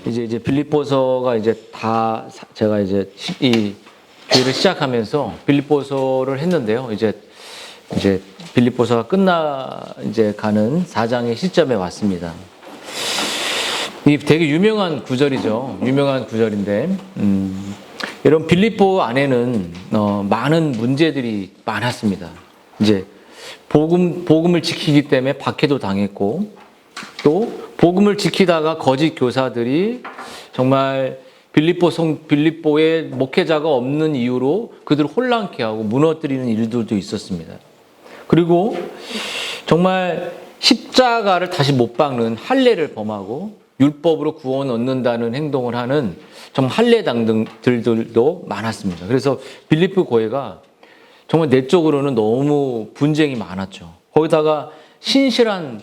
이제 빌립보서가 이제 다 제가 이제 이 교회를 시작하면서 빌립보서를 했는데요. 이제 빌립보서가 이제 가는 4장의 시점에 왔습니다. 이 되게 유명한 구절이죠. 유명한 구절인데, 여러분 빌립보 안에는 많은 문제들이 많았습니다. 이제 복음을 지키기 때문에 박해도 당했고, 또 복음을 지키다가 거짓 교사들이 정말 빌립보에 목회자가 없는 이유로 그들을 혼란케 하고 무너뜨리는 일들도 있었습니다. 그리고 정말 십자가를 다시 못 박는 할례를 범하고 율법으로 구원 얻는다는 행동을 하는 정말 할례당들도 많았습니다. 그래서 빌립보 교회가 정말 내적으로는 너무 분쟁이 많았죠. 거기다가 신실한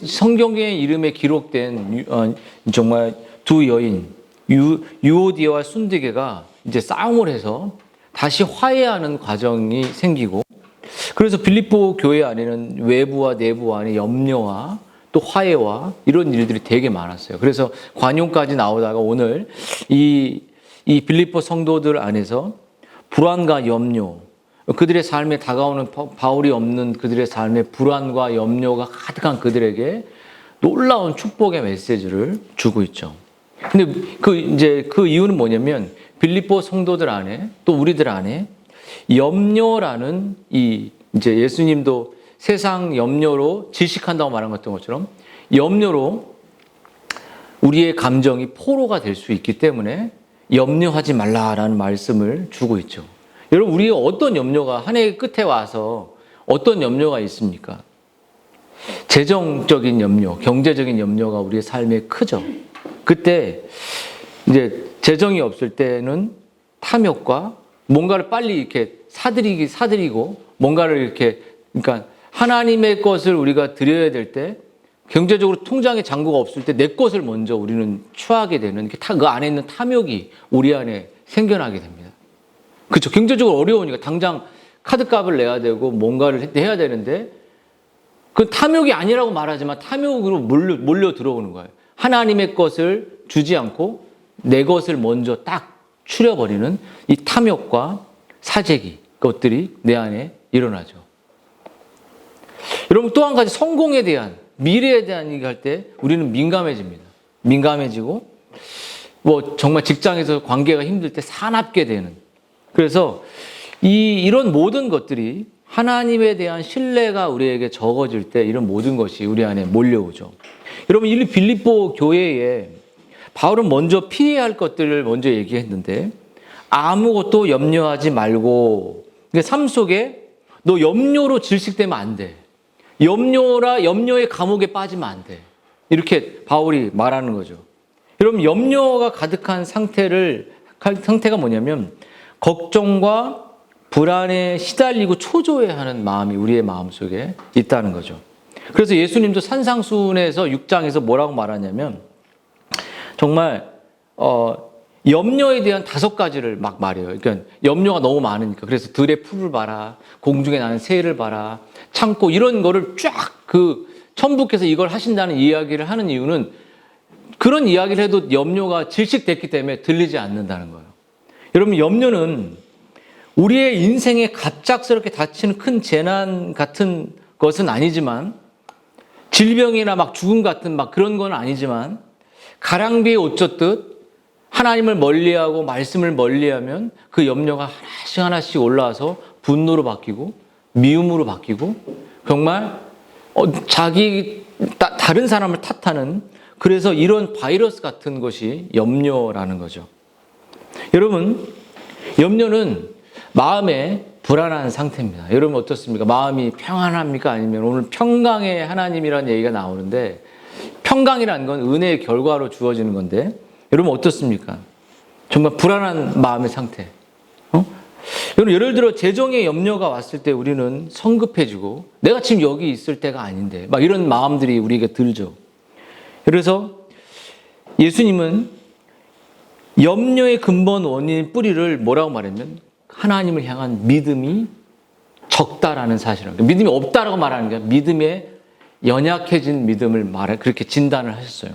성경의 이름에 기록된 정말 두 여인 유오디아와 순디게가 이제 싸움을 해서 다시 화해하는 과정이 생기고, 그래서 빌립보 교회 안에는 외부와 내부 안에 염려와 또 화해와 이런 일들이 되게 많았어요. 그래서 관용까지 나오다가 오늘 이 빌립보 성도들 안에서 불안과 염려, 그들의 삶에 다가오는 바울이 없는 그들의 삶에 불안과 염려가 가득한 그들에게 놀라운 축복의 메시지를 주고 있죠. 근데 그 이유는 뭐냐면 빌립보 성도들 안에 또 우리들 안에 염려라는 이제 예수님도 세상 염려로 질식한다고 말한 것처럼 염려로 우리의 감정이 포로가 될 수 있기 때문에 염려하지 말라라는 말씀을 주고 있죠. 여러분, 우리가 어떤 염려가 한 해 끝에 와서 어떤 염려가 있습니까? 재정적인 염려, 경제적인 염려가 우리의 삶에 크죠. 그때 이제 재정이 없을 때는 탐욕과 뭔가를 빨리 이렇게 사들이고 뭔가를 이렇게, 그러니까 하나님의 것을 우리가 드려야 될 때 경제적으로 통장에 잔고가 없을 때 내 것을 먼저 우리는 취하게 되는, 그 안에 있는 탐욕이 우리 안에 생겨나게 됩니다. 그렇죠. 경제적으로 어려우니까 당장 카드값을 내야 되고 뭔가를 해야 되는데 그 탐욕이 아니라고 말하지만 탐욕으로 몰려 들어오는 거예요. 하나님의 것을 주지 않고 내 것을 먼저 딱 추려버리는 이 탐욕과 사재기, 것들이 내 안에 일어나죠. 여러분, 또 한 가지 성공에 대한, 미래에 대한 얘기할 때 우리는 민감해집니다. 민감해지고 정말 직장에서 관계가 힘들 때 사납게 되는, 그래서 이런 모든 것들이 하나님에 대한 신뢰가 우리에게 적어질 때 이런 모든 것이 우리 안에 몰려오죠. 여러분, 이 빌립보 교회에 바울은 먼저 피해야 할 것들을 먼저 얘기했는데 아무것도 염려하지 말고, 그러니까 삶 속에 너 염려로 질식되면 안 돼. 염려의 감옥에 빠지면 안 돼. 이렇게 바울이 말하는 거죠. 여러분, 염려가 가득한 상태가 뭐냐면 걱정과 불안에 시달리고 초조해하는 마음이 우리의 마음속에 있다는 거죠. 그래서 예수님도 산상수훈에서 6장에서 뭐라고 말하냐면 정말 염려에 대한 5가지를 막 말해요. 그러니까 염려가 너무 많으니까. 그래서 들의 풀을 봐라, 공중에 나는 새를 봐라, 참고, 이런 거를 쫙 천부께서 이걸 하신다는 이야기를 하는 이유는 그런 이야기를 해도 염려가 질식됐기 때문에 들리지 않는다는 거예요. 여러분, 염려는 우리의 인생에 갑작스럽게 닥치는 큰 재난 같은 것은 아니지만, 질병이나 막 죽음 같은 막 그런 건 아니지만, 가랑비에 옷 젖듯 하나님을 멀리하고 말씀을 멀리하면 그 염려가 하나씩 올라와서 분노로 바뀌고 미움으로 바뀌고 정말 다른 사람을 탓하는, 그래서 이런 바이러스 같은 것이 염려라는 거죠. 여러분, 염려는 마음의 불안한 상태입니다. 여러분 어떻습니까? 마음이 평안합니까? 아니면 오늘 평강의 하나님이라는 얘기가 나오는데, 평강이라는 건 은혜의 결과로 주어지는 건데, 여러분 어떻습니까? 정말 불안한 마음의 상태. 여러분, 예를 들어 재정의 염려가 왔을 때 우리는 성급해지고 내가 지금 여기 있을 때가 아닌데 막 이런 마음들이 우리에게 들죠. 그래서 예수님은 염려의 근본 원인 뿌리를 뭐라고 말했냐면 하나님을 향한 믿음이 적다라는 사실을, 믿음이 없다라고 말하는 게 믿음의 연약해진 믿음을 그렇게 진단을 하셨어요.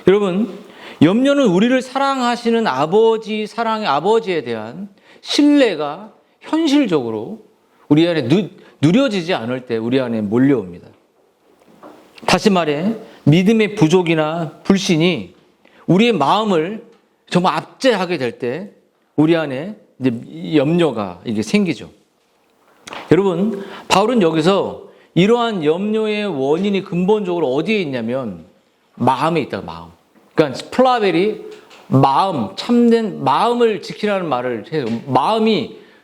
여러분, 염려는 우리를 사랑하시는 아버지, 사랑의 아버지에 대한 신뢰가 현실적으로 우리 안에 누려지지 않을 때 우리 안에 몰려옵니다. 다시 말해 믿음의 부족이나 불신이 우리의 마음을 정말 압제하게 될 때 우리 안에 이제 염려가 이게 생기죠. 여러분, 바울은 여기서 이러한 염려의 원인이 근본적으로 어디에 있냐면 마음에 있다. 마음. 그러니까 플라벨이 마음, 참된 마음을 지키라는 말을 해요.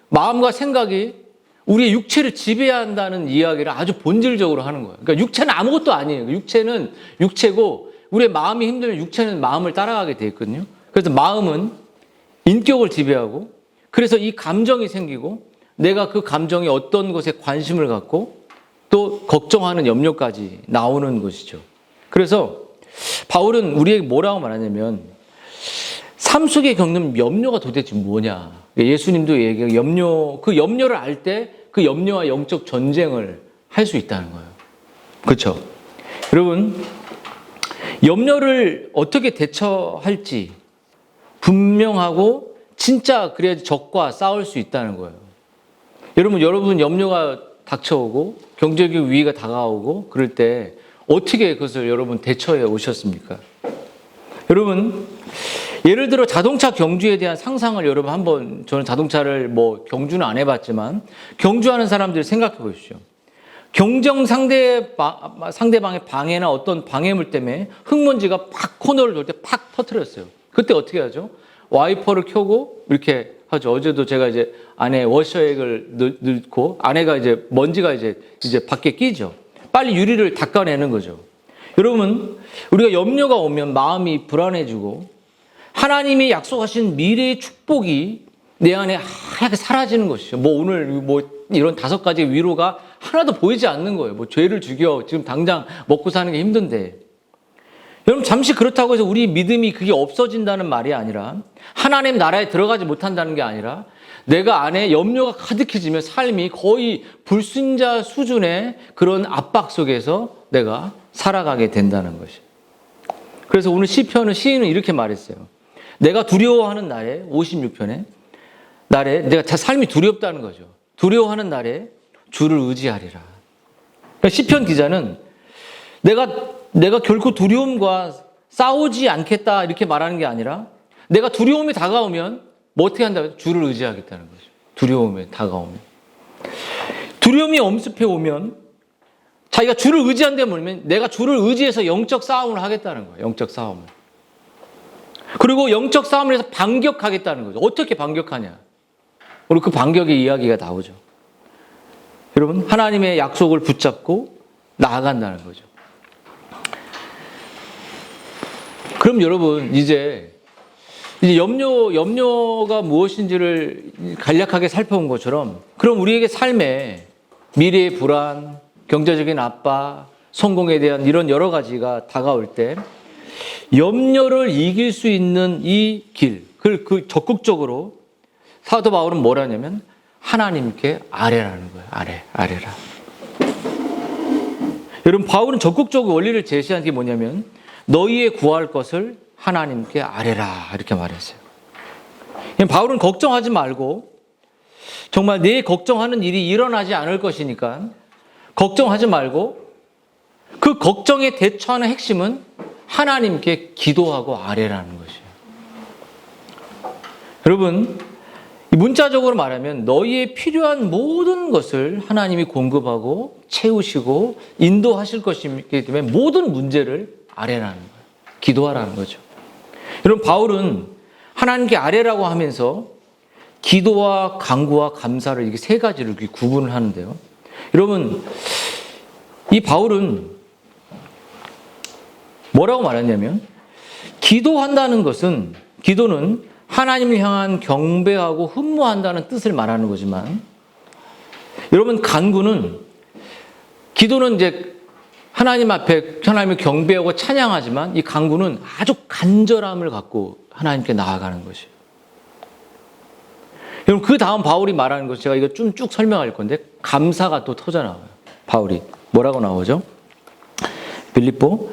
마음과 생각이 우리의 육체를 지배한다는 이야기를 아주 본질적으로 하는 거예요. 그러니까 육체는 아무것도 아니에요. 육체는 육체고 우리의 마음이 힘들면 육체는 마음을 따라가게 돼 있거든요. 그래서 마음은 인격을 지배하고 그래서 이 감정이 생기고 내가 그 감정이 어떤 것에 관심을 갖고 또 걱정하는 염려까지 나오는 것이죠. 그래서 바울은 우리에게 뭐라고 말하냐면 삶 속에 겪는 염려가 도대체 뭐냐. 예수님도 얘기해요. 그 염려를 알 때 그 염려와 영적 전쟁을 할 수 있다는 거예요. 그렇죠? 여러분, 염려를 어떻게 대처할지 분명하고 진짜 그래야지 적과 싸울 수 있다는 거예요. 여러분 염려가 닥쳐오고 경제적 위기가 다가오고 그럴 때 어떻게 그것을 여러분 대처해 오셨습니까? 여러분, 예를 들어 자동차 경주에 대한 상상을 여러분 한번, 저는 자동차를 뭐 경주는 안 해봤지만 경주하는 사람들 생각해 보십시오. 경쟁 상대방의 방해나 어떤 방해물 때문에 흙먼지가 팍 코너를 돌 때 팍 터뜨렸어요. 그때 어떻게 하죠? 와이퍼를 켜고 이렇게 하죠. 어제도 제가 이제 안에 워셔액을 넣고 안에가 이제 먼지가 이제 밖에 끼죠. 빨리 유리를 닦아내는 거죠. 여러분, 우리가 염려가 오면 마음이 불안해지고 하나님이 약속하신 미래의 축복이 내 안에 하얗게 사라지는 것이죠. 뭐 오늘 뭐 이런 5가지 위로가 하나도 보이지 않는 거예요. 뭐 죄를 죽여 지금 당장 먹고 사는 게 힘든데. 여러분, 잠시 그렇다고 해서 우리 믿음이 그게 없어진다는 말이 아니라 하나님 나라에 들어가지 못한다는 게 아니라 내가 안에 염려가 가득해지면 삶이 거의 불순자 수준의 그런 압박 속에서 내가 살아가게 된다는 것이. 그래서 오늘 시인은 이렇게 말했어요. 내가 두려워하는 날에 56편에 날에 내가 삶이 두렵다는 거죠. 두려워하는 날에 주를 의지하리라. 그러니까 시편 기자는 내가 결코 두려움과 싸우지 않겠다 이렇게 말하는 게 아니라 내가 두려움이 다가오면 뭐 어떻게 한다고? 주를 의지하겠다는 거죠. 두려움이 다가오면. 두려움이 엄습해 오면 자기가 주를 의지한다면 뭐냐면 내가 주를 의지해서 영적 싸움을 하겠다는 거예요. 영적 싸움을. 그리고 영적 싸움을 해서 반격하겠다는 거죠. 어떻게 반격하냐? 우리 그 반격의 이야기가 나오죠. 여러분, 하나님의 약속을 붙잡고 나아간다는 거죠. 그럼 여러분, 이제 염려가 무엇인지를 간략하게 살펴본 것처럼 그럼 우리에게 삶에 미래의 불안, 경제적인 압박, 성공에 대한 이런 여러 가지가 다가올 때 염려를 이길 수 있는 이 길, 그 적극적으로 사도 바울은 뭐라냐면 하나님께 아뢰라는 거예요. 아뢰라. 여러분, 바울은 적극적으로 원리를 제시한 게 뭐냐면 너희의 구할 것을 하나님께 아뢰라 이렇게 말했어요. 바울은 걱정하지 말고 정말 내 걱정하는 일이 일어나지 않을 것이니까 걱정하지 말고 그 걱정에 대처하는 핵심은 하나님께 기도하고 아뢰라는 것이에요. 여러분, 문자적으로 말하면 너희의 필요한 모든 것을 하나님이 공급하고 채우시고 인도하실 것이기 때문에 모든 문제를 아뢰라는 거예요. 기도하라는 거죠. 여러분, 바울은 하나님께 아뢰라고 하면서 기도와 간구와 감사를 이렇게 3가지를 이렇게 구분을 하는데요. 여러분, 이 바울은 뭐라고 말했냐면 기도한다는 것은 기도는 하나님을 향한 경배하고 흠모한다는 뜻을 말하는 거지만 여러분, 간구는 기도는 이제 하나님 앞에 하나님을 경배하고 찬양하지만 이 간구는 아주 간절함을 갖고 하나님께 나아가는 것이에요. 여러분, 그 다음 바울이 말하는 것 제가 이거 좀 쭉 설명할 건데 감사가 또 터져 나와요. 바울이 뭐라고 나오죠? 빌립보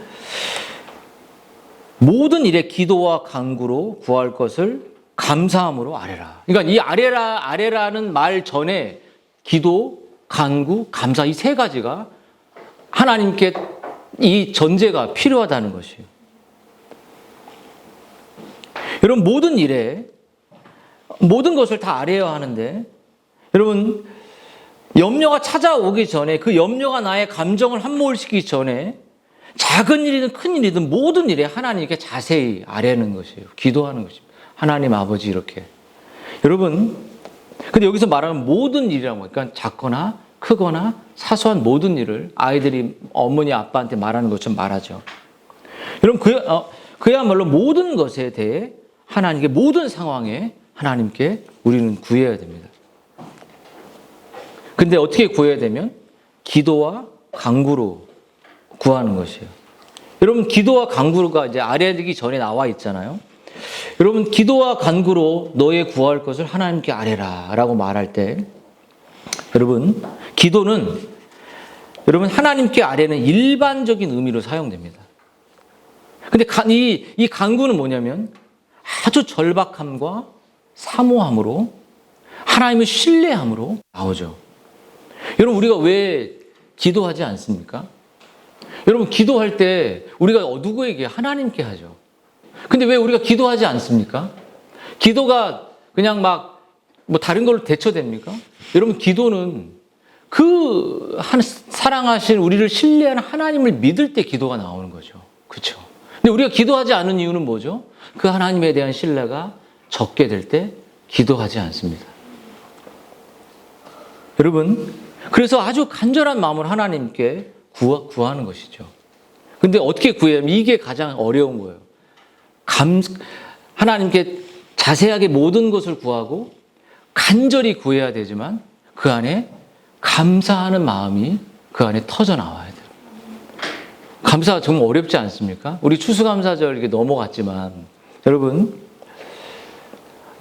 모든 일에 기도와 간구로 구할 것을 감사함으로 아뢰라. 그러니까 이 아뢰라는 말 전에 기도, 간구, 감사 이 세 가지가 하나님께 이 전제가 필요하다는 것이에요. 여러분 모든 일에 모든 것을 다 아뢰어야 하는데 여러분 염려가 찾아오기 전에 그 염려가 나의 감정을 함몰시키기 전에 작은 일이든 큰 일이든 모든 일에 하나님께 자세히 아뢰는 것이에요. 기도하는 것입니다. 하나님 아버지 이렇게. 여러분 근데 여기서 말하는 모든 일이라고 그러니까 작거나 크거나 사소한 모든 일을 아이들이 어머니 아빠한테 말하는 것처럼 말하죠. 여러분 그야말로 모든 것에 대해 하나님께 모든 상황에 하나님께 우리는 구해야 됩니다. 근데 어떻게 구해야 되면 기도와 간구로 구하는 것이에요. 여러분 기도와 간구가 이제 아뢰기 전에 나와 있잖아요. 여러분 기도와 간구로 너의 구할 것을 하나님께 아뢰라 라고 말할 때 여러분 기도는 여러분 하나님께 아뢰는 일반적인 의미로 사용됩니다. 근데 이 간구는 뭐냐면 아주 절박함과 사모함으로 하나님을 신뢰함으로 나오죠. 여러분 우리가 왜 기도하지 않습니까? 여러분 기도할 때 우리가 누구에게 하나님께 하죠. 근데 왜 우리가 기도하지 않습니까? 기도가 그냥 막 뭐 다른 걸로 대처됩니까? 여러분 기도는 사랑하신 우리를 신뢰하는 하나님을 믿을 때 기도가 나오는 거죠. 그렇죠? 근데 우리가 기도하지 않는 이유는 뭐죠? 그 하나님에 대한 신뢰가 적게 될 때 기도하지 않습니다. 여러분 그래서 아주 간절한 마음으로 하나님께 구하는 것이죠. 근데 어떻게 구해요? 이게 가장 어려운 거예요. 하나님께 자세하게 모든 것을 구하고 간절히 구해야 되지만 그 안에 감사하는 마음이 그 안에 터져 나와야 돼요. 감사가 정말 어렵지 않습니까? 우리 추수감사절 이렇게 넘어갔지만 여러분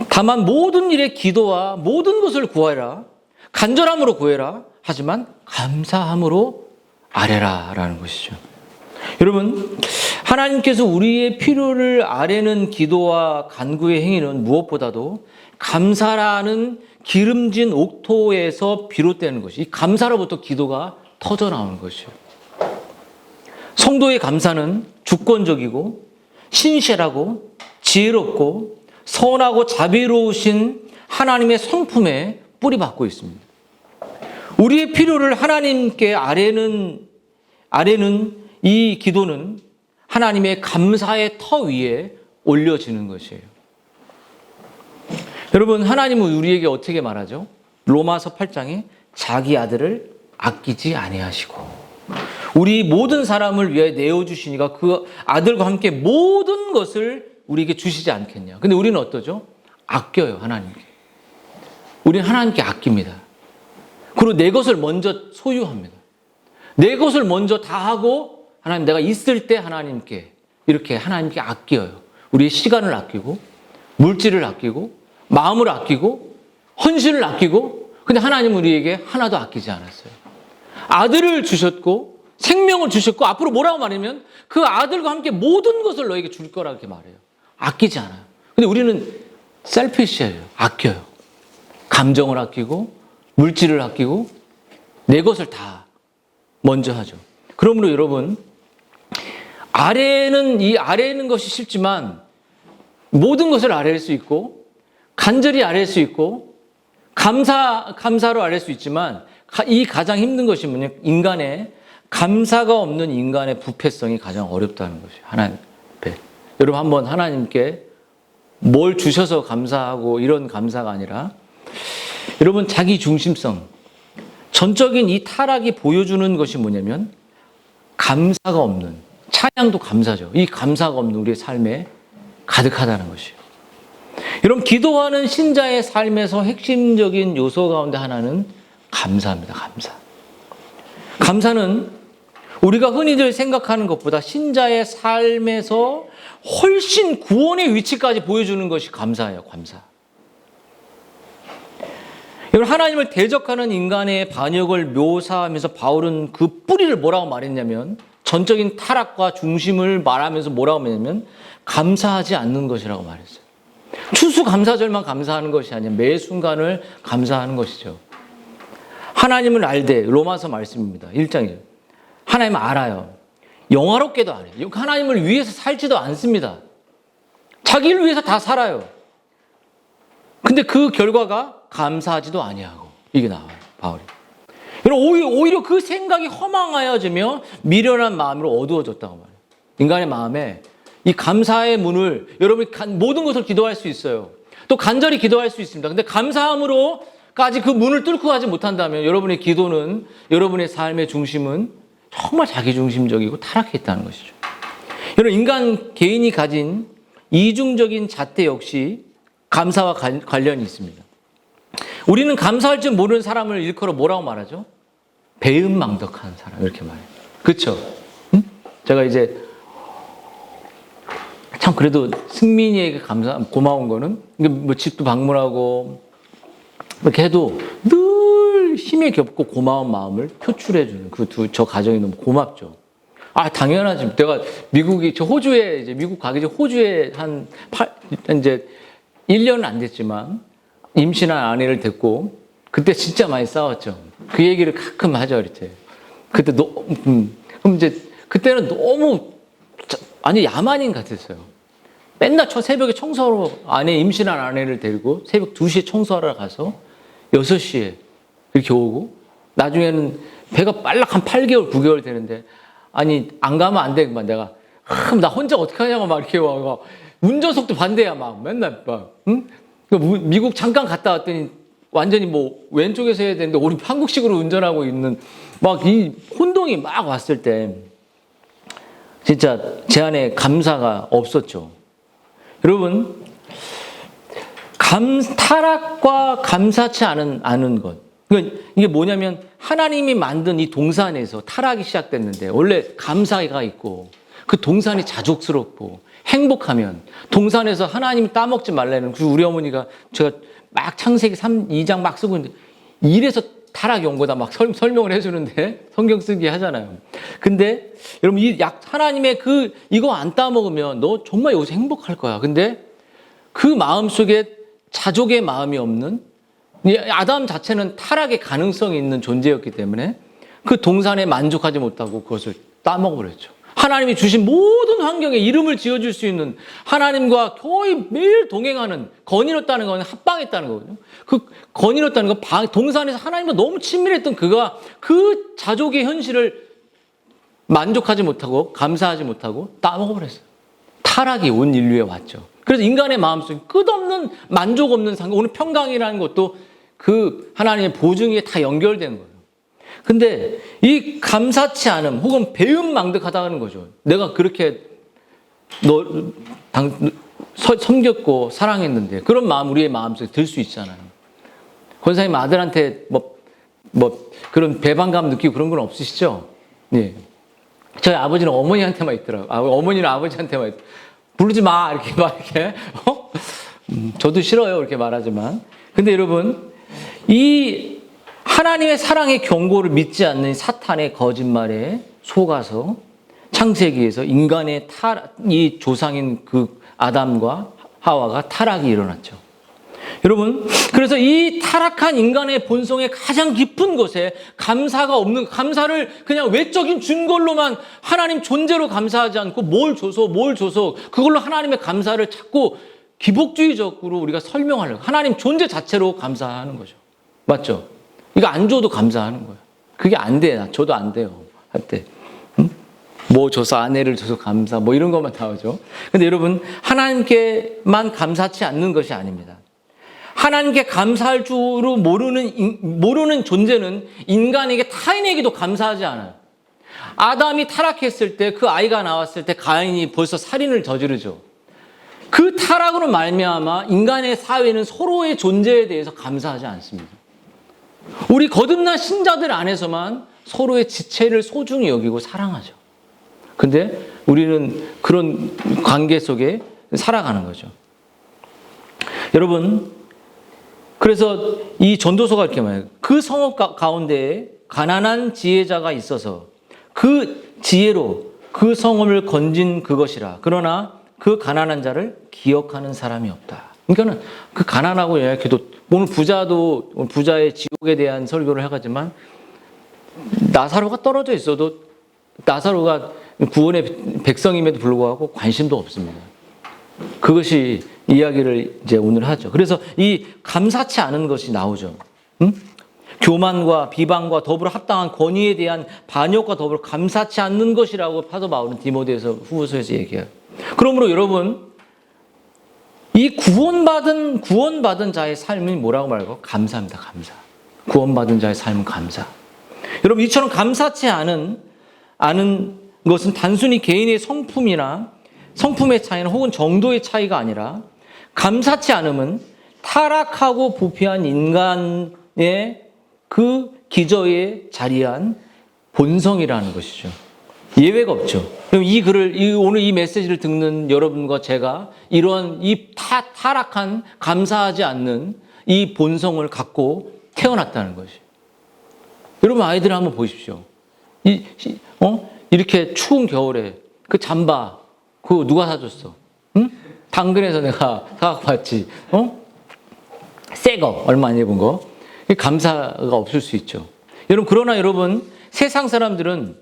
다만 모든 일에 기도와 모든 것을 구하라 간절함으로 구해라 하지만 감사함으로 아뢰라 라는 것이죠. 여러분 하나님께서 우리의 필요를 아뢰는 기도와 간구의 행위는 무엇보다도 감사라는 기름진 옥토에서 비롯되는 것이 이 감사로부터 기도가 터져 나오는 것이에요. 성도의 감사는 주권적이고 신실하고 지혜롭고 선하고 자비로우신 하나님의 성품에 뿌리박고 있습니다. 우리의 필요를 하나님께 아뢰는 이 기도는 하나님의 감사의 터 위에 올려지는 것이에요. 여러분 하나님은 우리에게 어떻게 말하죠? 로마서 8장에 자기 아들을 아끼지 아니하시고 우리 모든 사람을 위해 내어주시니까 그 아들과 함께 모든 것을 우리에게 주시지 않겠냐. 근데 우리는 어떠죠? 아껴요 하나님께. 우리는 하나님께 아낍니다. 그리고 내 것을 먼저 소유합니다. 내 것을 먼저 다 하고 하나님 내가 있을 때 하나님께 이렇게 하나님께 아껴요. 우리의 시간을 아끼고 물질을 아끼고 마음을 아끼고 헌신을 아끼고 근데 하나님은 우리에게 하나도 아끼지 않았어요. 아들을 주셨고 생명을 주셨고 앞으로 뭐라고 말하면 그 아들과 함께 모든 것을 너에게 줄 거라 이렇게 말해요. 아끼지 않아요. 근데 우리는 셀피시해요. 아껴요. 감정을 아끼고 물질을 아끼고 내 것을 다 먼저 하죠. 그러므로 여러분 아뢰는 것이 쉽지만 모든 것을 아뢰일 수 있고 간절히 아뢰일 수 있고 감사로 아뢰일 수 있지만 이 가장 힘든 것이 뭐냐 인간의 감사가 없는 인간의 부패성이 가장 어렵다는 것이에요. 하나님 앞에 여러분 한번 하나님께 뭘 주셔서 감사하고 이런 감사가 아니라 여러분 자기 중심성 전적인 이 타락이 보여주는 것이 뭐냐면 감사가 없는 찬양도 감사죠. 이 감사가 없는 우리의 삶에 가득하다는 것이에요. 여러분 기도하는 신자의 삶에서 핵심적인 요소 가운데 하나는 감사입니다. 감사. 감사는 우리가 흔히들 생각하는 것보다 신자의 삶에서 훨씬 구원의 위치까지 보여주는 것이 감사예요. 감사. 여러분 하나님을 대적하는 인간의 반역을 묘사하면서 바울은 그 뿌리를 뭐라고 말했냐면 전적인 타락과 중심을 말하면서 뭐라고 했냐면 감사하지 않는 것이라고 말했어요. 추수감사절만 감사하는 것이 아니라 매 순간을 감사하는 것이죠. 하나님을 알되 로마서 말씀입니다. 1장이에요. 하나님을 알아요. 영화롭게도 안 해요. 하나님을 위해서 살지도 않습니다. 자기를 위해서 다 살아요. 근데 그 결과가 감사하지도 아니하고 이게 나와요. 바울이. 오히려 그 생각이 허망하여지며 미련한 마음으로 어두워졌다고 말해요. 인간의 마음에 이 감사의 문을 여러분이 모든 것을 기도할 수 있어요. 또 간절히 기도할 수 있습니다. 근데 감사함으로까지 그 문을 뚫고 가지 못한다면 여러분의 기도는 여러분의 삶의 중심은 정말 자기중심적이고 타락해 있다는 것이죠. 여러분 인간 개인이 가진 이중적인 잣대 역시 감사와 관련이 있습니다. 우리는 감사할 줄 모르는 사람을 일컬어 뭐라고 말하죠? 배은망덕한 사람 이렇게 말해요. 그렇죠? 응? 제가 이제 참 그래도 승민이에게 고마운 거는 뭐 집도 방문하고 이렇게 해도 늘 힘에 겹고 고마운 마음을 표출해주는 저 가정이 너무 고맙죠. 아 당연하지. 내가 호주에 이제 미국 가기 전 호주에 이제 1년은 안 됐지만 임신한 아내를 데리고 그때 진짜 많이 싸웠죠. 그 얘기를 가끔 하죠, 이렇게. 그때 그럼 이제 그때는 너무 아니 야만인 같았어요. 맨날 새벽에 청소하러 임신한 아내를 데리고 새벽 2시에 청소하러 가서 6시에 이렇게 오고 나중에는 배가 빨락 한 8개월, 9개월 되는데 아니 안 가면 안 되구만 내가 나 혼자 어떻게 하냐고 막 이렇게 막 운전석도 반대야 막 맨날 막 응? 미국 잠깐 갔다 왔더니 완전히 뭐 왼쪽에서 해야 되는데 우리 한국식으로 운전하고 있는 막 이 혼동이 막 왔을 때 진짜 제 안에 감사가 없었죠. 여러분 타락과 감사치 않은 것 이게 뭐냐면 하나님이 만든 이 동산에서 타락이 시작됐는데 원래 감사가 있고 그 동산이 자족스럽고 행복하면 동산에서 하나님이 따먹지 말라는 그 우리 어머니가 제가 막 창세기 2장 막 쓰고 있는데 이래서 타락이 온 거다 막 설명을 해주는데 성경 쓰기 하잖아요. 근데 여러분 하나님의 이거 안 따먹으면 너 정말 여기서 행복할 거야. 근데 그 마음속에 자족의 마음이 없는 아담 자체는 타락의 가능성이 있는 존재였기 때문에 그 동산에 만족하지 못하고 그것을 따먹어버렸죠. 하나님이 주신 모든 환경에 이름을 지어줄 수 있는 하나님과 거의 매일 동행하는 거닐었다는 건 합방했다는 거거든요. 그 거닐었다는 건 동산에서 하나님과 너무 친밀했던 그가 그 자족의 현실을 만족하지 못하고 감사하지 못하고 따먹어버렸어요. 타락이 온 인류에 왔죠. 그래서 인간의 마음속에 끝없는 만족 없는 상황, 오늘 평강이라는 것도 그 하나님의 보증에 다 연결된 거예요. 근데 이 감사치 않음 혹은 배은망덕하다는 거죠. 내가 그렇게 섬겼고 사랑했는데 그런 마음 우리의 마음속에 들 수 있잖아요. 권사님 아들한테 뭐 그런 배반감 느끼고 그런 건 없으시죠? 예. 저희 아버지는 어머니한테만 있더라고요. 어머니는 아버지한테만 있더라고요. 부르지 마 이렇게 저도 싫어요 이렇게 말하지만 근데 여러분 이 하나님의 사랑의 경고를 믿지 않는 사탄의 거짓말에 속아서 창세기에서 인간의 이 조상인 그 아담과 하와가 타락이 일어났죠. 여러분 그래서 이 타락한 인간의 본성의 가장 깊은 곳에 감사를 그냥 외적인 준 걸로만 하나님 존재로 감사하지 않고 뭘 줘서 그걸로 하나님의 감사를 자꾸 기복주의적으로 우리가 설명하려고 하나님 존재 자체로 감사하는 거죠. 맞죠? 이거 안 줘도 감사하는 거예요. 그게 안 돼. 저도 안 돼요. 할 때. 응? 뭐 줘서 아내를 줘서 감사 뭐 이런 것만 나오죠. 근데 여러분 하나님께만 감사치 않는 것이 아닙니다. 하나님께 감사할 줄로 모르는 존재는 인간에게 타인에게도 감사하지 않아요. 아담이 타락했을 때 그 아이가 나왔을 때 가인이 벌써 살인을 저지르죠. 그 타락으로 말미암아 인간의 사회는 서로의 존재에 대해서 감사하지 않습니다. 우리 거듭난 신자들 안에서만 서로의 지체를 소중히 여기고 사랑하죠. 근데 우리는 그런 관계 속에 살아가는 거죠. 여러분 그래서 이 전도서가 이렇게 말해요. 그 성읍 가운데에 가난한 지혜자가 있어서 그 지혜로 그 성읍을 건진 그것이라. 그러나 그 가난한 자를 기억하는 사람이 없다. 그러니까는 그 가난하고 연약해도 오늘 부자의 지옥에 대한 설교를 해가지만 나사로가 떨어져 있어도 나사로가 구원의 백성임에도 불구하고 관심도 없습니다. 그것이 이야기를 이제 오늘 하죠. 그래서 이 감사치 않은 것이 나오죠. 응? 교만과 비방과 더불어 합당한 권위에 대한 반역과 더불어 감사치 않는 것이라고 사도 바울은 디모데에서 후서에서 얘기해요. 그러므로 여러분 이 구원받은 자의 삶이 뭐라고 말하고 감사입니다. 감사. 구원받은 자의 삶은 감사. 여러분 이처럼 감사치 않은 것은 단순히 개인의 성품의 차이나 혹은 정도의 차이가 아니라 감사치 않음은 타락하고 부패한 인간의 그 기저에 자리한 본성이라는 것이죠. 예외가 없죠. 그럼 오늘 이 메시지를 듣는 여러분과 제가 이런 이 타락한 감사하지 않는 이 본성을 갖고 태어났다는 것이. 여러분 아이들 한번 보십시오. 이렇게 추운 겨울에 그 잠바 그거 누가 사줬어? 응? 당근에서 내가 사갖고 왔지. 새 거 얼마 안 입은 거. 감사가 없을 수 있죠. 그러나 여러분 세상 사람들은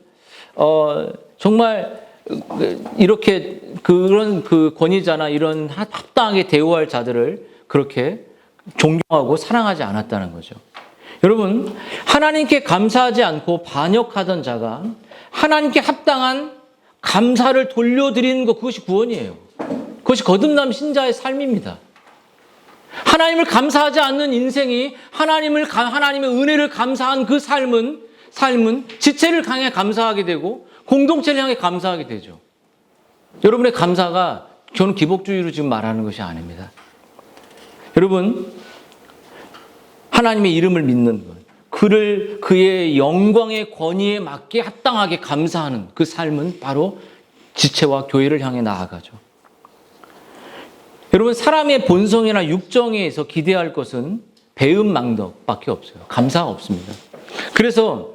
정말 이렇게 그런 그 권위자나 이런 합당하게 대우할 자들을 그렇게 존경하고 사랑하지 않았다는 거죠. 여러분 하나님께 감사하지 않고 반역하던 자가 하나님께 합당한 감사를 돌려드리는 것, 그것이 구원이에요. 그것이 거듭남 신자의 삶입니다. 하나님을 감사하지 않는 인생이 하나님의 은혜를 감사한 그 삶은 지체를 향해 감사하게 되고 공동체를 향해 감사하게 되죠. 여러분의 감사가 저는 기복주의로 지금 말하는 것이 아닙니다. 여러분 하나님의 이름을 믿는 것, 그의 영광의 권위에 맞게 합당하게 감사하는 그 삶은 바로 지체와 교회를 향해 나아가죠. 여러분 사람의 본성이나 육정에서 기대할 것은 배은망덕밖에 없어요. 감사가 없습니다. 그래서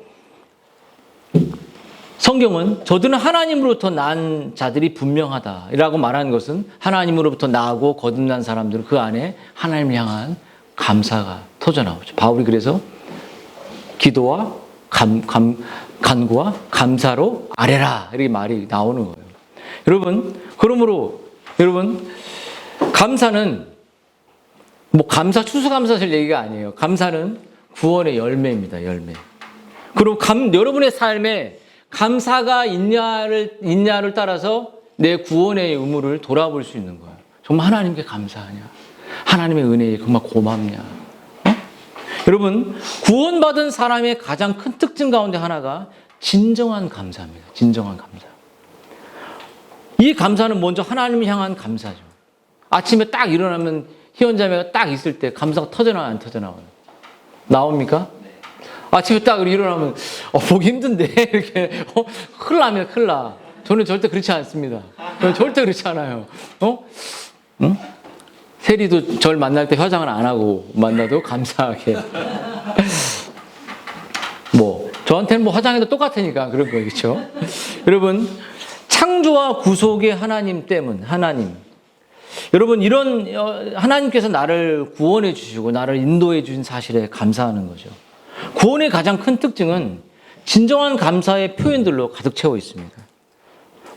성경은 저들은 하나님으로부터 난 자들이 분명하다라고 말하는 것은 하나님으로부터 나고 거듭난 사람들은 그 안에 하나님을 향한 감사가 터져나오죠. 바울이 그래서 기도와 간구와 감사로 아뢰라 이렇게 말이 나오는 거예요. 그러므로 감사는 감사 추수감사절 얘기가 아니에요. 감사는 구원의 열매입니다. 열매. 그리고 여러분의 삶에 감사가 있냐를 따라서 내 구원의 의무를 돌아볼 수 있는 거예요. 정말 하나님께 감사하냐? 하나님의 은혜에 정말 고맙냐? 여러분 구원받은 사람의 가장 큰 특징 가운데 하나가 진정한 감사입니다. 진정한 감사. 이 감사는 먼저 하나님을 향한 감사죠. 아침에 딱 일어나면 희원자매가 딱 있을 때 감사가 터져나와요? 안 터져나와요? 나옵니까? 아침에 딱 일어나면 보기 힘든데 이렇게 큰일 납니다. 큰일 나. 저는 절대 그렇지 않습니다. 저는 절대 그렇지 않아요. 응? 세리도 절 만날 때 화장을 안 하고 만나도 감사하게. 저한테는 화장해도 똑같으니까 그런 거겠죠. 여러분 창조와 구속의 하나님 때문 하나님. 여러분 이런 하나님께서 나를 구원해 주시고 나를 인도해 주신 사실에 감사하는 거죠. 구원의 가장 큰 특징은 진정한 감사의 표현들로 가득 채워 있습니다.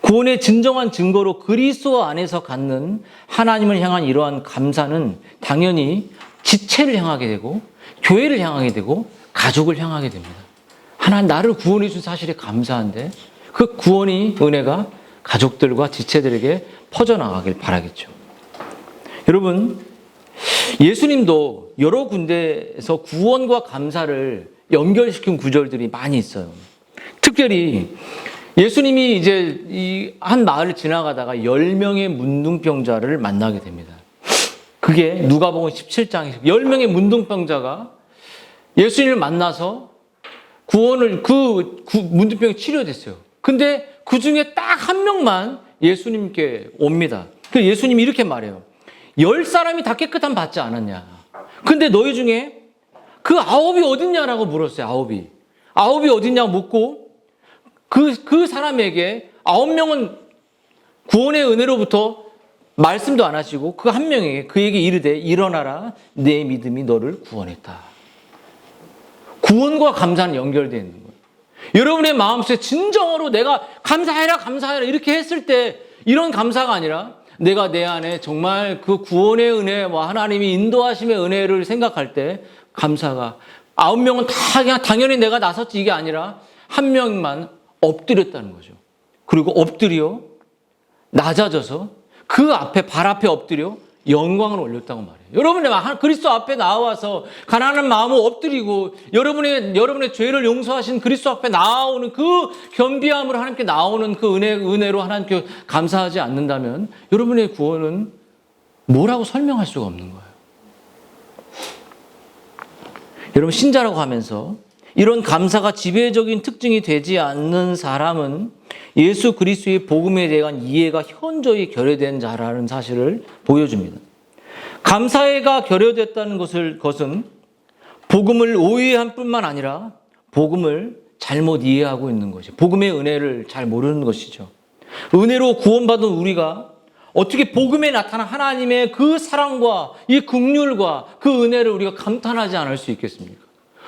구원의 진정한 증거로 그리스도 안에서 갖는 하나님을 향한 이러한 감사는 당연히 지체를 향하게 되고 교회를 향하게 되고 가족을 향하게 됩니다. 하나님 나를 구원해 준 사실에 감사한데 그 구원의 은혜가 가족들과 지체들에게 퍼져나가길 바라겠죠. 여러분 예수님도 여러 군데에서 구원과 감사를 연결시킨 구절들이 많이 있어요. 특별히 예수님이 이제 이 한 마을을 지나가다가 10명의 문둥병자를 만나게 됩니다. 그게 누가복음 17장에 10명의 문둥병자가 예수님을 만나서 문둥병이 치료됐어요. 근데 그 중에 딱 한 명만 예수님께 옵니다. 그래서 예수님이 이렇게 말해요. 10사람이 다 깨끗함 받지 않았냐. 근데 너희 중에 그 9이 어딨냐라고 물었어요. 9이 어딨냐고 묻고 그 사람에게 9명은 구원의 은혜로부터 말씀도 안 하시고 그 한 명에게 그에게 이르되 일어나라 내 믿음이 너를 구원했다. 구원과 감사는 연결되어 있는 거예요. 여러분의 마음속에 진정으로 내가 감사해라 감사해라 이렇게 했을 때 이런 감사가 아니라 내가 내 안에 정말 그 구원의 은혜, 하나님이 인도하심의 은혜를 생각할 때 감사가 9명은 다 그냥 당연히 내가 나섰지 이게 아니라 한 명만 엎드렸다는 거죠. 그리고 엎드려 낮아져서 그 앞에 발 앞에 엎드려 영광을 올렸다고 말해요. 여러분의 그리스도 앞에 나와서 가난한 마음을 엎드리고 여러분의 죄를 용서하신 그리스도 앞에 나오는 그 겸비함으로 하나님께 나오는 그 은혜로 하나님께 감사하지 않는다면 여러분의 구원은 뭐라고 설명할 수가 없는 거예요. 여러분 신자라고 하면서 이런 감사가 지배적인 특징이 되지 않는 사람은 예수 그리스도의 복음에 대한 이해가 현저히 결여된 자라는 사실을 보여줍니다. 감사해가 결여됐다는 것은 복음을 오해한 뿐만 아니라 복음을 잘못 이해하고 있는 것이죠. 복음의 은혜를 잘 모르는 것이죠. 은혜로 구원받은 우리가 어떻게 복음에 나타난 하나님의 그 사랑과 이 긍휼과 그 은혜를 우리가 감탄하지 않을 수 있겠습니까?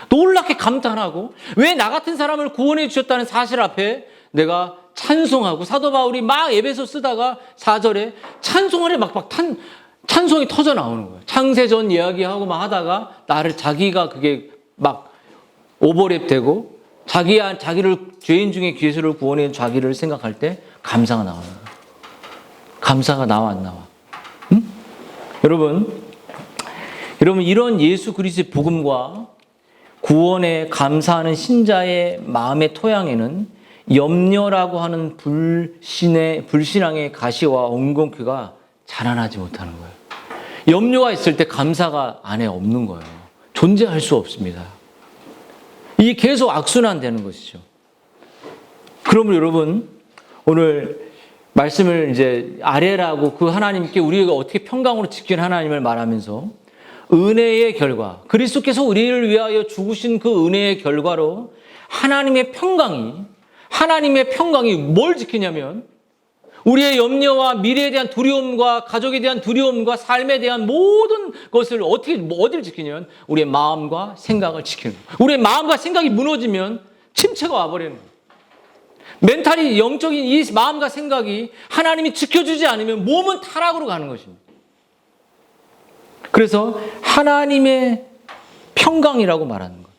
놀랍게 감탄하고 왜 나 같은 사람을 구원해 주셨다는 사실 앞에 내가 찬송하고 사도 바울이 막 에베소 쓰다가 4절에 찬송하래 찬송이 터져 나오는 거예요. 창세전 이야기하고 막 하다가 자기가 그게 막 오버랩되고 자기를 죄인 중에 죄수를 구원해 자기를 생각할 때 감사가 나오는 거예요. 감사가 나와 안 나와? 응? 여러분 이런 예수 그리스도의 복음과 구원에 감사하는 신자의 마음의 토양에는 염려라고 하는 불신앙의 가시와 엉겅퀴가 자라나지 못하는 거예요. 염려가 있을 때 감사가 안에 없는 거예요. 존재할 수 없습니다. 이게 계속 악순환되는 것이죠. 그러면 여러분 오늘 말씀을 이제 아뢰라고 그 하나님께 우리가 어떻게 평강으로 지킨 하나님을 말하면서 은혜의 결과, 그리스도께서 우리를 위하여 죽으신 그 은혜의 결과로 하나님의 평강이 뭘 지키냐면 우리의 염려와 미래에 대한 두려움과 가족에 대한 두려움과 삶에 대한 모든 것을 어디를 지키냐면 우리의 마음과 생각을 지키는 거예요. 우리의 마음과 생각이 무너지면 침체가 와버리는 거예요. 멘탈이 영적인 이 마음과 생각이 하나님이 지켜주지 않으면 몸은 타락으로 가는 것입니다. 그래서 하나님의 평강이라고 말하는 것,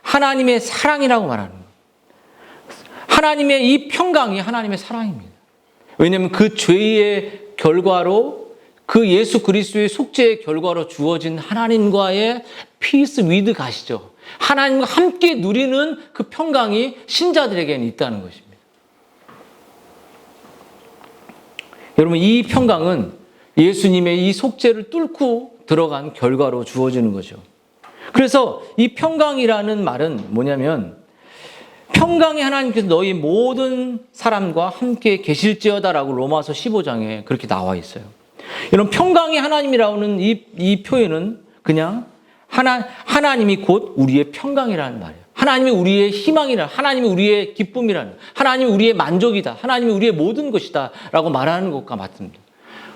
하나님의 사랑이라고 말하는 것, 하나님의 이 평강이 하나님의 사랑입니다. 왜냐하면 그 죄의 결과로 그 예수 그리스도의 속죄의 결과로 주어진 하나님과의 peace with 가시죠. 하나님과 함께 누리는 그 평강이 신자들에게는 있다는 것입니다. 여러분 이 평강은 예수님의 이 속죄를 뚫고 들어간 결과로 주어지는 거죠. 그래서 이 평강이라는 말은 뭐냐면 평강의 하나님께서 너희 모든 사람과 함께 계실지어다라고 로마서 15장에 그렇게 나와 있어요. 이런 평강의 하나님이라는 이 표현은 그냥 하나님이 곧 우리의 평강이라는 말이에요. 하나님이 우리의 희망이라, 하나님이 우리의 기쁨이라는, 하나님이 우리의 만족이다, 하나님이 우리의 모든 것이다 라고 말하는 것과 같습니다.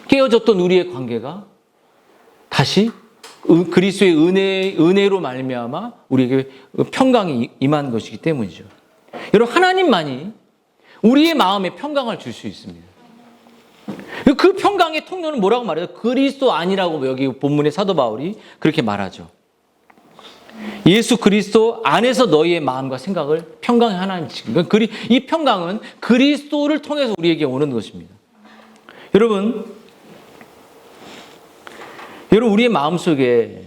깨어졌던 우리의 관계가 다시 그리스도의 은혜로 말미암아 우리에게 평강이 임한 것이기 때문이죠. 여러분 하나님만이 우리의 마음에 평강을 줄 수 있습니다. 그 평강의 통로는 뭐라고 말해요? 그리스도 안이라고 여기 본문의 사도 바울이 그렇게 말하죠. 예수 그리스도 안에서 너희의 마음과 생각을 평강의 하나님 지키는. 이 평강은 그리스도를 통해서 우리에게 오는 것입니다. 여러분 우리의 마음속에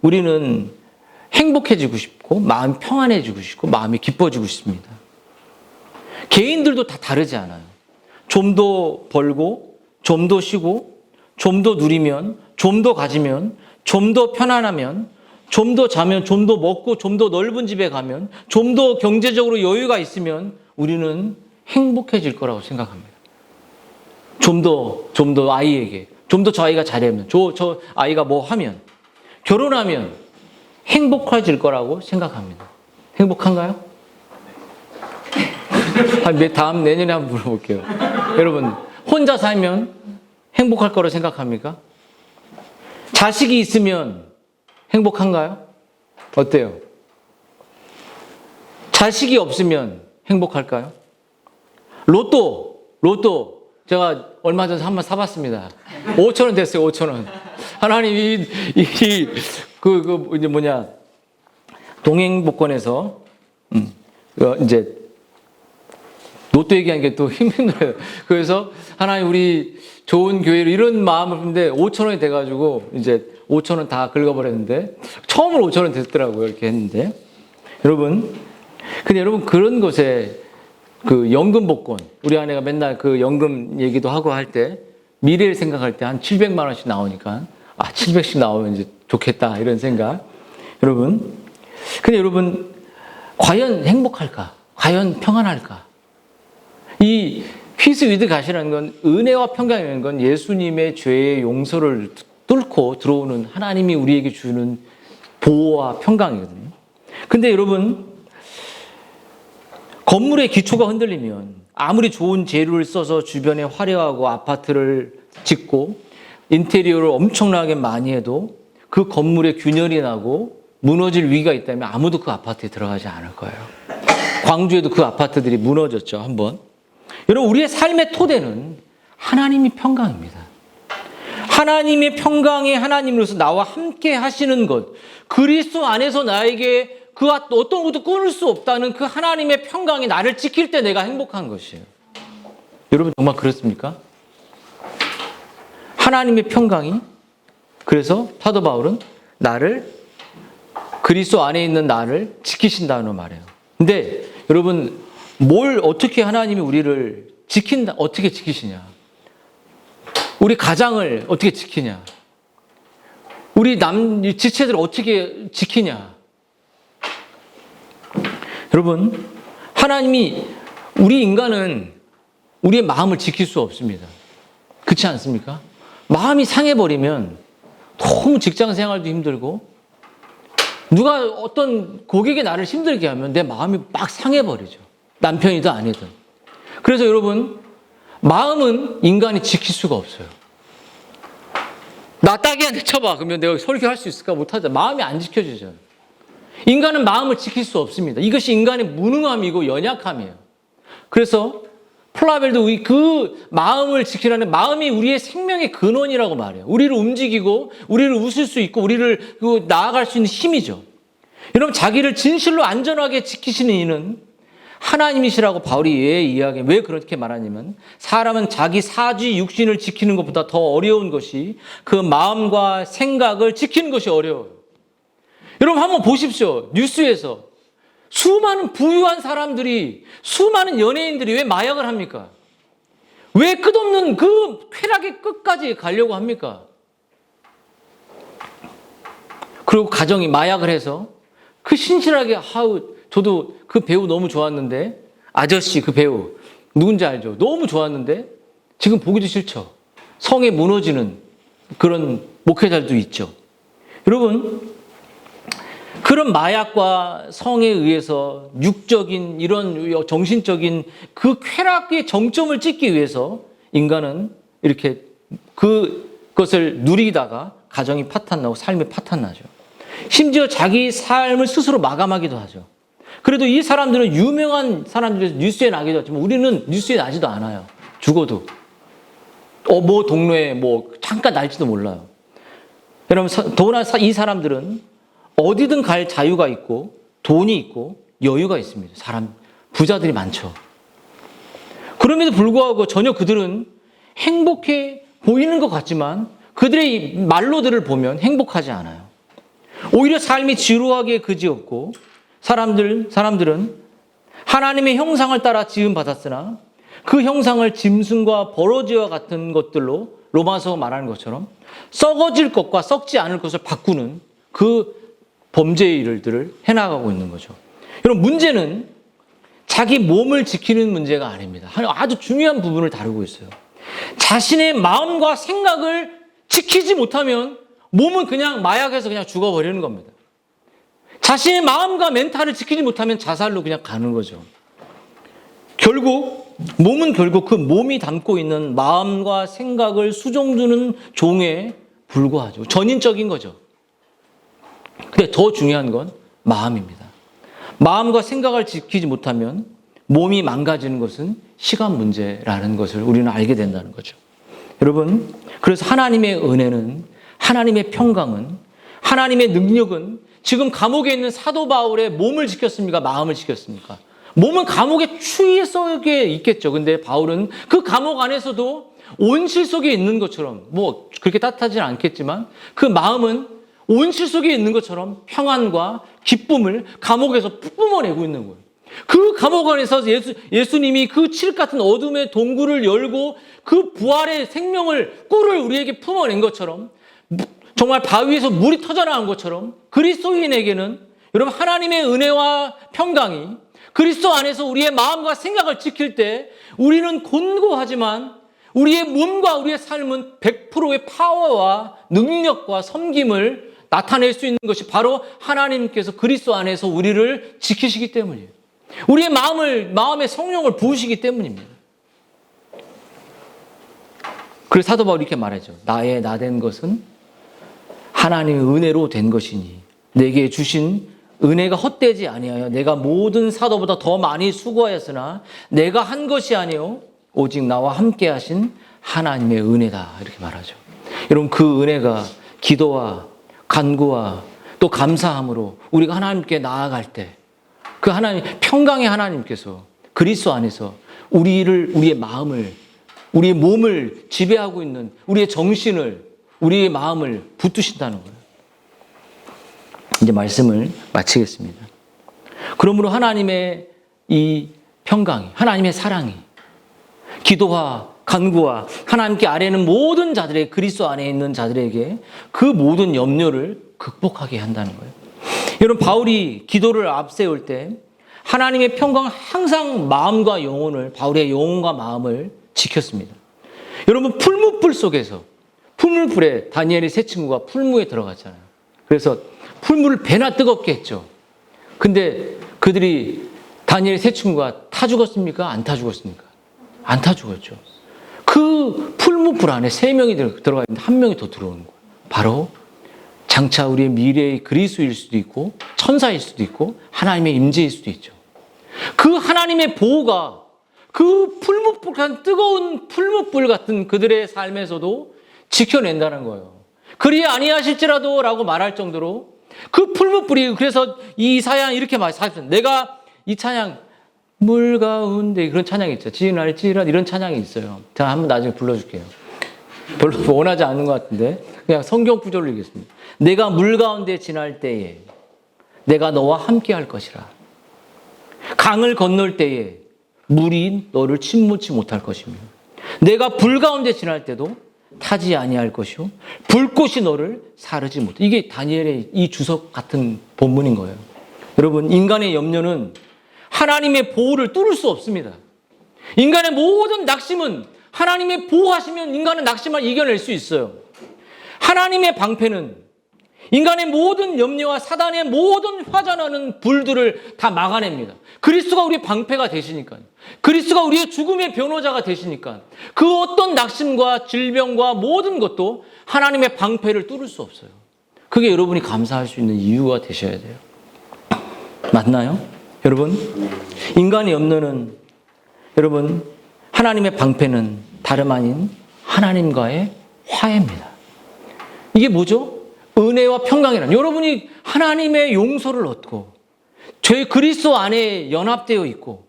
우리는 행복해지고 싶고 마음이 평안해지고 싶고 마음이 기뻐지고 싶습니다. 개인들도 다 다르지 않아요. 좀 더 벌고 좀 더 쉬고 좀 더 누리면 좀 더 가지면 좀 더 편안하면 좀 더 자면 좀 더 먹고 좀 더 넓은 집에 가면 좀 더 경제적으로 여유가 있으면 우리는 행복해질 거라고 생각합니다. 좀 더 아이에게 좀 더 저 아이가 잘하면 저 아이가 뭐 하면 결혼하면 행복해질 거라고 생각합니다. 행복한가요? 다음 내년에 한번 물어볼게요. 여러분, 혼자 살면 행복할 거라 생각합니까? 자식이 있으면 행복한가요? 어때요? 자식이 없으면 행복할까요? 로또 제가 얼마 전에 한번 사봤습니다. 5천 원 됐어요. 5천 원. 하나님 이제 뭐냐 동행복권에서 이제 로또 얘기하는 게 또 힘들어요. 그래서 하나님 우리 좋은 교회로 이런 마음을 품는데 5천 원이 돼가지고 이제 5천 원 다 긁어버렸는데 처음으로 5천 원 됐더라고요. 이렇게 했는데 근데 여러분 그런 것에 그 연금 복권 우리 아내가 맨날 그 연금 얘기도 하고 할 때 미래를 생각할 때 한 700만 원씩 나오니까 700씩 나오면 이제 좋겠다 이런 생각. 근데 여러분 과연 행복할까? 과연 평안할까? 이 피스 위드 갓이라는 건 은혜와 평강이라는 건 예수님의 죄의 용서를 뚫고 들어오는 하나님이 우리에게 주는 보호와 평강이거든요. 근데 여러분 건물의 기초가 흔들리면 아무리 좋은 재료를 써서 주변에 화려하고 아파트를 짓고 인테리어를 엄청나게 많이 해도 그 건물에 균열이 나고 무너질 위기가 있다면 아무도 그 아파트에 들어가지 않을 거예요. 광주에도 그 아파트들이 무너졌죠, 한번. 여러분, 우리의 삶의 토대는 하나님이 평강입니다. 하나님의 평강의 하나님으로서 나와 함께 하시는 것, 그리스도 안에서 나에게 그 어떤 것도 끊을 수 없다는 그 하나님의 평강이 나를 지킬 때 내가 행복한 것이에요. 여러분 정말 그렇습니까? 하나님의 평강이 그래서 사도 바울은 나를 그리스도 안에 있는 나를 지키신다는 말이에요. 근데 여러분 뭘 어떻게 하나님이 우리를 어떻게 지키시냐? 우리 가장을 어떻게 지키냐? 우리 지체들을 어떻게 지키냐? 여러분, 하나님이 우리 인간은 우리의 마음을 지킬 수 없습니다. 그렇지 않습니까? 마음이 상해버리면 너무 직장 생활도 힘들고 누가 어떤 고객이 나를 힘들게 하면 내 마음이 막 상해버리죠. 남편이든 아내든. 그래서 여러분, 마음은 인간이 지킬 수가 없어요. 나 딱이한테 쳐봐. 그러면 내가 설교할 수 있을까? 못하죠. 마음이 안 지켜지죠. 인간은 마음을 지킬 수 없습니다. 이것이 인간의 무능함이고 연약함이에요. 그래서 플라벨도 그 마음을 지키라는 마음이 우리의 생명의 근원이라고 말해요. 우리를 움직이고 우리를 웃을 수 있고 우리를 나아갈 수 있는 힘이죠. 여러분 자기를 진실로 안전하게 지키시는 이는 하나님이시라고 바울이 왜 그렇게 말하냐면 사람은 자기 사지 육신을 지키는 것보다 더 어려운 것이 그 마음과 생각을 지키는 것이 어려워요. 여러분 한번 보십시오. 뉴스에서 수많은 부유한 사람들이 수많은 연예인들이 왜 마약을 합니까? 왜 끝없는 그 쾌락의 끝까지 가려고 합니까? 그리고 가정이 마약을 해서 그 신실하게 저도 그 배우 너무 좋았는데 아저씨 그 배우 누군지 알죠? 너무 좋았는데 지금 보기도 싫죠. 성에 무너지는 그런 목회자들도 있죠. 여러분 그런 마약과 성에 의해서 육적인 이런 정신적인 그 쾌락의 정점을 찍기 위해서 인간은 이렇게 그것을 누리다가 가정이 파탄나고 삶이 파탄나죠. 심지어 자기 삶을 스스로 마감하기도 하죠. 그래도 이 사람들은 유명한 사람들에서 뉴스에 나기도 하지만 우리는 뉴스에 나지도 않아요. 죽어도. 뭐 동네에 잠깐 날지도 몰라요. 여러분 더구나 이 사람들은 어디든 갈 자유가 있고 돈이 있고 여유가 있습니다. 부자들이 많죠. 그럼에도 불구하고 전혀 그들은 행복해 보이는 것 같지만 그들의 말로들을 보면 행복하지 않아요. 오히려 삶이 지루하게 그지없고 사람들은 하나님의 형상을 따라 지음받았으나 그 형상을 짐승과 버러지와 같은 것들로 로마서 말하는 것처럼 썩어질 것과 썩지 않을 것을 바꾸는 그 범죄의 일들을 해나가고 있는 거죠. 여러분 문제는 자기 몸을 지키는 문제가 아닙니다. 아주 중요한 부분을 다루고 있어요. 자신의 마음과 생각을 지키지 못하면 몸은 그냥 마약해서 그냥 죽어버리는 겁니다. 자신의 마음과 멘탈을 지키지 못하면 자살로 그냥 가는 거죠. 몸은 결국 그 몸이 담고 있는 마음과 생각을 수정주는 종에 불과하죠. 전인적인 거죠. 근데 더 중요한 건 마음입니다. 마음과 생각을 지키지 못하면 몸이 망가지는 것은 시간 문제라는 것을 우리는 알게 된다는 거죠. 여러분, 그래서 하나님의 은혜는, 하나님의 평강은, 하나님의 능력은 지금 감옥에 있는 사도 바울의 몸을 지켰습니까? 마음을 지켰습니까? 몸은 감옥의 추위 속에 있겠죠. 근데 바울은 그 감옥 안에서도 온실 속에 있는 것처럼, 뭐 그렇게 따뜻하지는 않겠지만 그 마음은 온실 속에 있는 것처럼 평안과 기쁨을 감옥에서 뿜어내고 있는 거예요. 그 감옥 안에서 예수님이 그 칠흑 같은 어둠의 동굴을 열고 그 부활의 생명을, 꿀을 우리에게 품어낸 것처럼, 정말 바위에서 물이 터져나온 것처럼 그리스도인에게는 여러분 하나님의 은혜와 평강이 그리스도 안에서 우리의 마음과 생각을 지킬 때 우리는 곤고하지만 우리의 몸과 우리의 삶은 100%의 파워와 능력과 섬김을 나타낼 수 있는 것이 바로 하나님께서 그리스도 안에서 우리를 지키시기 때문이에요. 우리의 마음의 성령을 부으시기 때문입니다. 그래서 사도 바울이 이렇게 말하죠. 나의 나된 것은 하나님의 은혜로 된 것이니 내게 주신 은혜가 헛되지 아니하여 내가 모든 사도보다 더 많이 수고하였으나 내가 한 것이 아니요 오직 나와 함께 하신 하나님의 은혜다. 이렇게 말하죠. 여러분, 그 은혜가 기도와 간구와 또 감사함으로 우리가 하나님께 나아갈 때 그 하나님, 평강의 하나님께서 그리스도 안에서 우리의 마음을, 우리의 몸을 지배하고 있는 우리의 정신을, 우리의 마음을 붙드신다는 거예요. 이제 말씀을 마치겠습니다. 그러므로 하나님의 이 평강이, 하나님의 사랑이 기도와 간구와 하나님께 아뢰는 모든 자들의, 그리스도 안에 있는 자들에게 그 모든 염려를 극복하게 한다는 거예요. 여러분, 바울이 기도를 앞세울 때 하나님의 평강은 항상 마음과 영혼을, 바울의 영혼과 마음을 지켰습니다. 여러분, 풀무불 속에서, 풀무불에 다니엘의 세 친구가 풀무에 들어갔잖아요. 그래서 풀무를 배나 뜨겁게 했죠. 근데 그들이, 다니엘의 세 친구가 타 죽었습니까? 안 타 죽었습니까? 안 타 죽었죠. 그 풀무불 안에 세 명이 들어가 있는데 한 명이 더 들어오는 거예요. 바로 장차 우리의 미래의 그리스도일 수도 있고 천사일 수도 있고 하나님의 임재일 수도 있죠. 그 하나님의 보호가 그 풀무불 같은, 뜨거운 풀무불 같은 그들의 삶에서도 지켜낸다는 거예요. 그리 아니하실지라도 라고 말할 정도로 그 풀무불이, 그래서 이 이사야 이렇게 말했어요. 내가 이 찬양, 물 가운데, 그런 찬양이 있죠. 지날지라, 이런 찬양이 있어요. 제가 한번 나중에 불러줄게요. 별로 원하지 않는 것 같은데 그냥 성경 구절로 읽겠습니다. 내가 물 가운데 지날 때에 내가 너와 함께 할 것이라. 강을 건널 때에 물이 너를 침몰치 못할 것이며 내가 불 가운데 지날 때도 타지 아니할 것이요 불꽃이 너를 사르지 못해. 이게 다니엘의 이 주석 같은 본문인 거예요. 여러분, 인간의 염려는 하나님의 보호를 뚫을 수 없습니다. 인간의 모든 낙심은 하나님의 보호하시면 인간은 낙심을 이겨낼 수 있어요. 하나님의 방패는 인간의 모든 염려와 사단의 모든 화전하는 불들을 다 막아냅니다. 그리스도가 우리의 방패가 되시니까요. 그리스도가 우리의 죽음의 변호자가 되시니까 그 어떤 낙심과 질병과 모든 것도 하나님의 방패를 뚫을 수 없어요. 그게 여러분이 감사할 수 있는 이유가 되셔야 돼요. 맞나요? 여러분, 인간의 염려는, 여러분, 하나님의 방패는 다름 아닌 하나님과의 화해입니다. 이게 뭐죠? 은혜와 평강이란, 여러분이 하나님의 용서를 얻고 죄 그리스도 안에 연합되어 있고,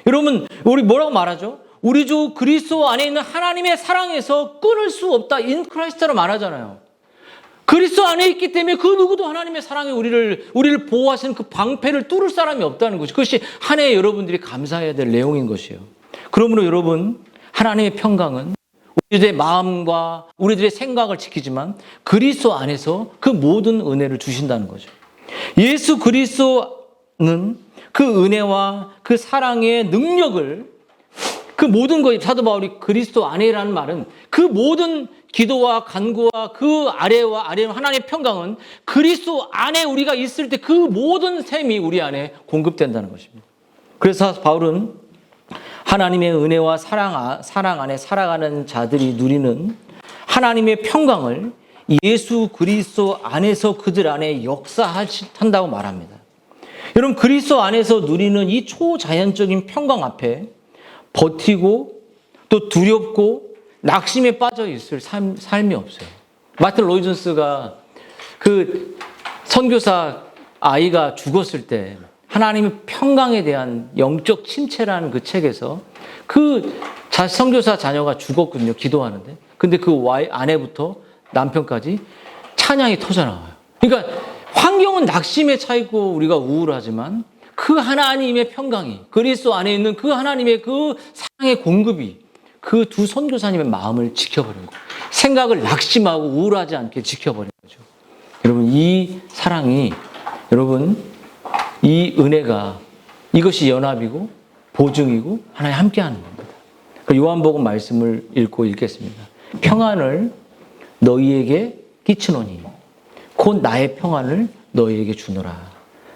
여러분, 우리 뭐라고 말하죠? 우리 주 그리스도 안에 있는 하나님의 사랑에서 끊을 수 없다, 인 크라이스트로 말하잖아요. 그리스도 안에 있기 때문에 그 누구도 하나님의 사랑에 우리를 보호하시는 그 방패를 뚫을 사람이 없다는 것이, 그것이 한 해 여러분들이 감사해야 될 내용인 것이에요. 그러므로 여러분, 하나님의 평강은 우리들의 마음과 우리들의 생각을 지키지만 그리스도 안에서 그 모든 은혜를 주신다는 거죠. 예수 그리스도는 그 은혜와 그 사랑의 능력을, 그 모든 것, 사도 바울이 그리스도 안에라는 말은 그 모든 기도와 간구와 그 아래와 하나님의 평강은 그리스도 안에 우리가 있을 때 그 모든 셈이 우리 안에 공급된다는 것입니다. 그래서 바울은 하나님의 은혜와 사랑 안에 살아가는 자들이 누리는 하나님의 평강을 예수 그리스도 안에서 그들 안에 역사한다고 말합니다. 여러분, 그리스도 안에서 누리는 이 초자연적인 평강 앞에 버티고 또 두렵고 낙심에 빠져 있을 삶이 없어요. 마틴 로이존스가 그 선교사 아이가 죽었을 때 하나님의 평강에 대한 영적 침체라는 그 책에서 그 선교사 자녀가 죽었거든요. 기도하는데. 근데 그 아내부터 남편까지 찬양이 터져나와요. 그러니까 환경은 낙심에 차있고 우리가 우울하지만 그 하나님의 평강이, 그리스도 안에 있는 그 하나님의 그 사랑의 공급이 그 두 선교사님의 마음을 지켜버린 거예요. 생각을 낙심하고 우울하지 않게 지켜버린 거죠. 여러분, 이 사랑이, 여러분, 이 은혜가, 이것이 연합이고 보증이고 하나님 함께하는 겁니다. 요한복음 말씀을 읽겠습니다. 평안을 너희에게 끼치노니 곧 나의 평안을 너희에게 주노라.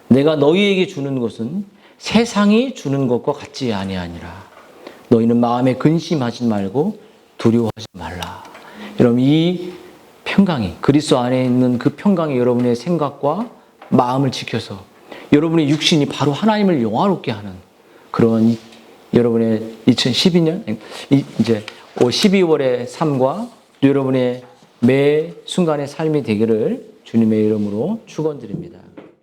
내가 너희에게 주는 것은 세상이 주는 것과 같지 아니하니라. 너희는 마음에 근심하지 말고 두려워하지 말라. 여러분, 이 평강이, 그리스도 안에 있는 그 평강이 여러분의 생각과 마음을 지켜서 여러분의 육신이 바로 하나님을 영화롭게 하는 그런 여러분의 2012년 이제 12월의 삶과 여러분의 매 순간의 삶이 되기를 주님의 이름으로 축원드립니다.